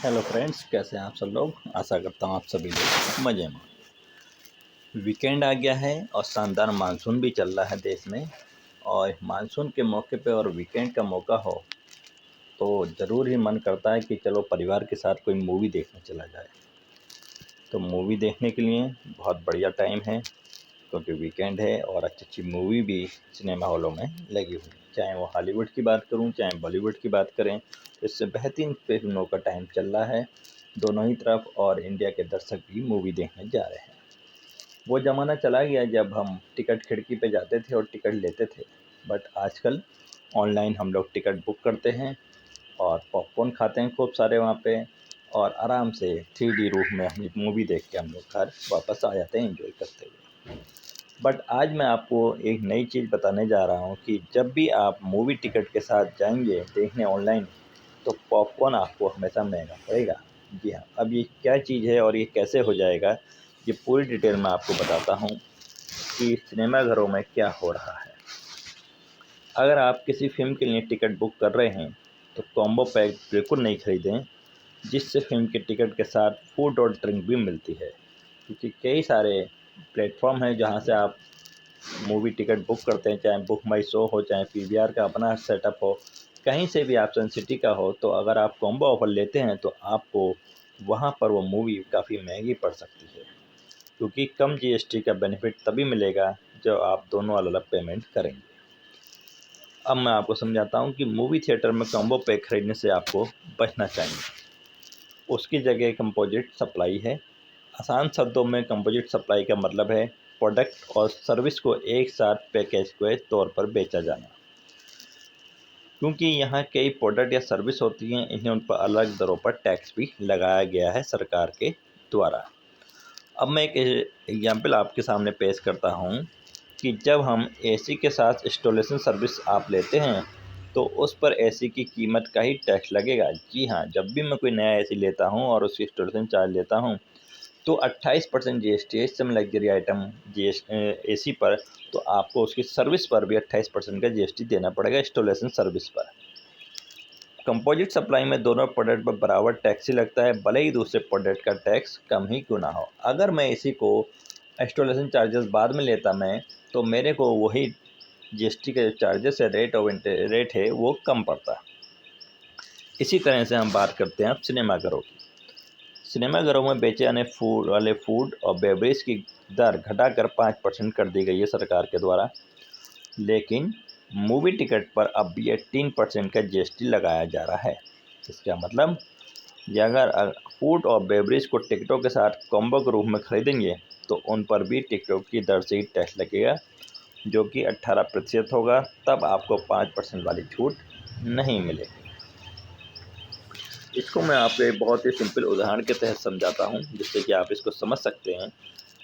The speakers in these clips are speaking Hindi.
हेलो फ्रेंड्स, कैसे हैं आप सब लोग। आशा करता हूँ आप सभी लोग मज़े में। वीकेंड आ गया है और शानदार मानसून भी चल रहा है देश में। और मानसून के मौके पे और वीकेंड का मौका हो तो ज़रूर ही मन करता है कि चलो परिवार के साथ कोई मूवी देखने चला जाए। तो मूवी देखने के लिए बहुत बढ़िया टाइम है, क्योंकि वीकेंड है और अच्छी अच्छी मूवी भी सिनेमा हॉलों में लगी हुई है। चाहे वो हॉलीवुड की बात करूं, चाहे बॉलीवुड की बात करें, इससे बेहतरीन फिल्मों का टाइम चल रहा है दोनों ही तरफ। और इंडिया के दर्शक भी मूवी देखने जा रहे हैं। वो ज़माना चला गया जब हम टिकट खिड़की पे जाते थे और टिकट लेते थे, बट आजकल ऑनलाइन हम लोग टिकट बुक करते हैं और पॉपकॉर्न खाते हैं खूब सारे वहाँ पे, और आराम से 3D रूम में हम मूवी देख के हम लोग घर वापस आ जाते हैं एंजॉय करते हुए। बट आज मैं आपको एक नई चीज़ बताने जा रहा हूँ कि जब भी आप मूवी टिकट के साथ जाएंगे देखने ऑनलाइन, तो पॉपकॉर्न आपको हमेशा महंगा पड़ेगा। जी हाँ, अब ये क्या चीज़ है और ये कैसे हो जाएगा, ये पूरी डिटेल मैं आपको बताता हूँ कि सिनेमाघरों में क्या हो रहा है। अगर आप किसी फ़िल्म के लिए टिकट बुक कर रहे हैं तो कॉम्बो पैक बिल्कुल नहीं खरीदें, जिससे फ़िल्म के टिकट के साथ फूड और ड्रिंक भी मिलती है। क्योंकि कई सारे प्लेटफॉर्म हैं जहाँ से आप मूवी टिकट बुक करते हैं, चाहे बुक माई शो हो, चाहे पीवीआर का अपना सेटअप हो, कहीं से भी आप सन सिटी का हो, तो अगर आप कॉम्बो ऑफ़र लेते हैं तो आपको वहाँ पर वो मूवी काफ़ी महंगी पड़ सकती है। क्योंकि कम जीएसटी का बेनिफिट तभी मिलेगा जब आप दोनों अलग अलग पेमेंट करेंगे। अब मैं आपको समझाता हूँ कि मूवी थिएटर में कॉम्बो पैक खरीदने से आपको बचना चाहिए। उसकी जगह कंपोजिट सप्लाई है। आसान शब्दों में कंपोजिट सप्लाई का मतलब है प्रोडक्ट और सर्विस को एक साथ पैकेज के तौर पर बेचा जाना। क्योंकि यहाँ कई प्रोडक्ट या सर्विस होती हैं, इन्हें उन पर अलग दरों पर टैक्स भी लगाया गया है सरकार के द्वारा। अब मैं एक एग्जाम्पल आपके सामने पेश करता हूँ कि जब हम एसी के साथ इंस्टॉलेशन सर्विस आप लेते हैं तो उस पर एसी की कीमत का ही टैक्स लगेगा। जी हाँ, जब भी मैं कोई नया एसी लेता हूँ और उसकी इंस्टॉलेशन चार्ज लेता हूँ तो 28% जीएसटी है। इससे लग्जरी आइटम एसी पर, तो आपको उसकी सर्विस पर भी 28% का जीएसटी देना पड़ेगा इंस्टॉलेशन सर्विस पर। कंपोजिट सप्लाई में दोनों प्रोडक्ट पर बराबर टैक्स ही लगता है, भले ही दूसरे प्रोडक्ट का टैक्स कम ही क्यों ना हो। अगर मैं इसी को इंस्टॉलेशन चार्जेस बाद में लेता मैं, तो मेरे को वही जीएसटी के जो चार्जेस है, रेट है, वो कम पड़ता है। इसी तरह से हम बात करते हैं अब सिनेमाघरों की। सिनेमाघरों में बेचे जाने फूड और बेवरेज की दर घटाकर 5% कर दी गई है सरकार के द्वारा। लेकिन मूवी टिकट पर अब भी 18% का जीएसटी लगाया जा रहा है। इसका मतलब ये अगर फूड और बेवरेज को टिकटों के साथ कॉम्बो के रूप में खरीदेंगे तो उन पर भी टिकटों की दर से ही टैक्स लगेगा, जो कि 18% होगा। तब आपको 5% वाली छूट नहीं मिलेगी। इसको मैं आपको एक बहुत ही सिंपल उदाहरण के तहत समझाता हूँ, जिससे कि आप इसको समझ सकते हैं।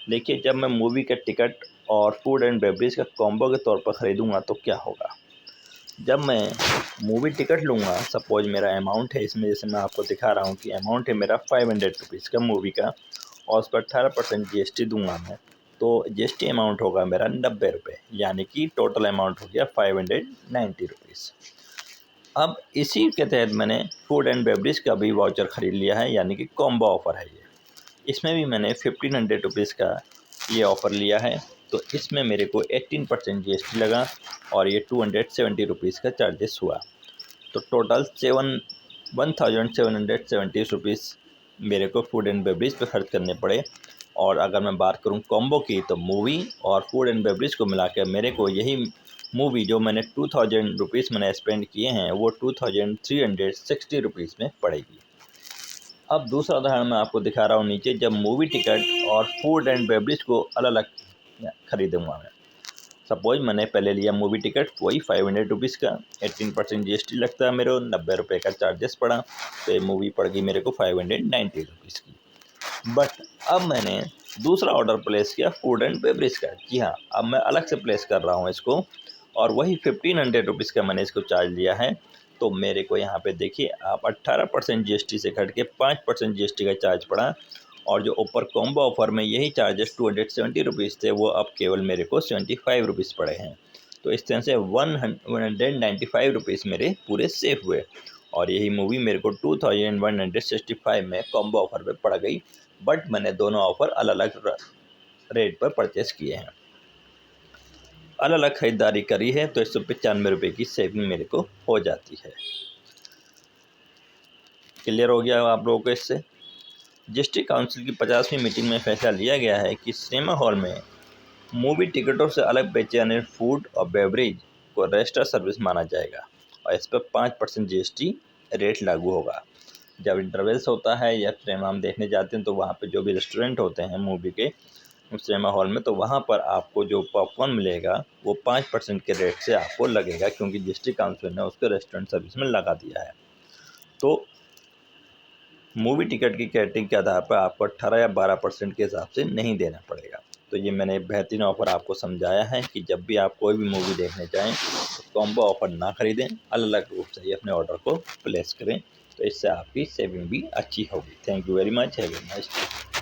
देखिए, जब मैं मूवी का टिकट और फूड एंड बेवरेज का कॉम्बो के तौर पर ख़रीदूँगा तो क्या होगा। जब मैं मूवी टिकट लूँगा, सपोज मेरा अमाउंट है इसमें, जैसे मैं आपको दिखा रहा हूँ कि अमाउंट है मेरा 500 रुपीज़ का मूवी का, और उस पर 18% जीएसटी दूंगा मैं, तो जीएसटी अमाउंट होगा मेरा 90 रुपये, यानी कि टोटल अमाउंट हो गया 590 रुपीज़। अब इसी के तहत मैंने फूड एंड बेवरेज का भी वाउचर ख़रीद लिया है, यानी कि कॉम्बो ऑफ़र है ये। इसमें भी मैंने 1500 रुपीज़ का ये ऑफ़र लिया है, तो इसमें मेरे को 18% जीएसटी लगा और ये 270 रुपीज़ का चार्जेस हुआ। तो टोटल 1770 रुपीज़ मेरे को फूड एंड बेवरेज पे खर्च करने पड़े। और अगर मैं बात करूं कॉम्बो की, तो मूवी और फूड एंड बेवरेज को मिला के मेरे को यही मूवी जो मैंने 2000 रुपीज़ मैंने स्पेंड किए हैं, वो 2360 रुपीज़ में पड़ेगी। अब दूसरा उदाहरण मैं आपको दिखा रहा हूँ नीचे, जब मूवी टिकट और फूड एंड बेवरेज को अलग अलग खरीदूँगा मैं। सपोज मैंने पहले लिया मूवी टिकट, वही 500 रुपीज़ का, 18% जीएसटी लगता है मेरे को, 90 रुपये का चार्जेस पड़ा, तो ये मूवी पड़ गई मेरे को 590 रुपीज़ की। बट अब मैंने दूसरा ऑर्डर प्लेस किया फूड एंड बेवरेज का। जी हाँ, अब मैं अलग से प्लेस कर रहा हूँ इसको, और वही 1500 रुपीज़ का मैंने इसको चार्ज लिया है। तो मेरे को यहाँ पे देखिए, आप 18% जीएसटी से घट के 5% जीएसटी का चार्ज पड़ा, और जो ऊपर कॉम्बो ऑफर में यही चार्जेस 270 रुपीज़ थे, वो अब केवल मेरे को 75 रुपीज़ पड़े हैं। तो इस तरह से 195 रुपीज़ मेरे पूरे सेफ हुए। और यही मूवी मेरे को 2165 में कॉम्बो ऑफर पे पड़ गई, बट मैंने दोनों ऑफर अलग अलग रेट पर परचेस किए हैं, अलग अलग खरीदारी करी है, तो 195 की सेविंग मेरे को हो जाती है। क्लियर हो गया आप लोगों को इससे। जीएसटी काउंसिल की 50वीं मीटिंग में फैसला लिया गया है कि सिनेमा हॉल में मूवी टिकटों से अलग बेचे जाने फूड और बेवरेज को रजिस्टर सर्विस माना जाएगा और इस पर 5% जीएसटी रेट लागू होगा। जब इंटरवल्स होता है या सिनेमा हम देखने जाते हैं तो वहाँ पे जो भी रेस्टोरेंट होते हैं मूवी के सिनेमा हॉल में, तो वहाँ पर आपको जो पॉपकॉर्न मिलेगा वो 5% के रेट से आपको लगेगा, क्योंकि जीएसटी काउंसिल ने उसको रेस्टोरेंट सर्विस में लगा दिया है। तो मूवी टिकट की कैटरिंग के आधार पर आपको 18 या 12% के हिसाब से नहीं देना पड़ेगा। तो ये मैंने बेहतरीन ऑफ़र आपको समझाया है कि जब भी आप कोई भी मूवी देखने जाएं तो कॉम्बो ऑफ़र ना खरीदें, अलग अलग रूप से ही अपने ऑर्डर को प्लेस करें, तो इससे आपकी सेविंग भी अच्छी होगी। Thank you very much, have a nice day.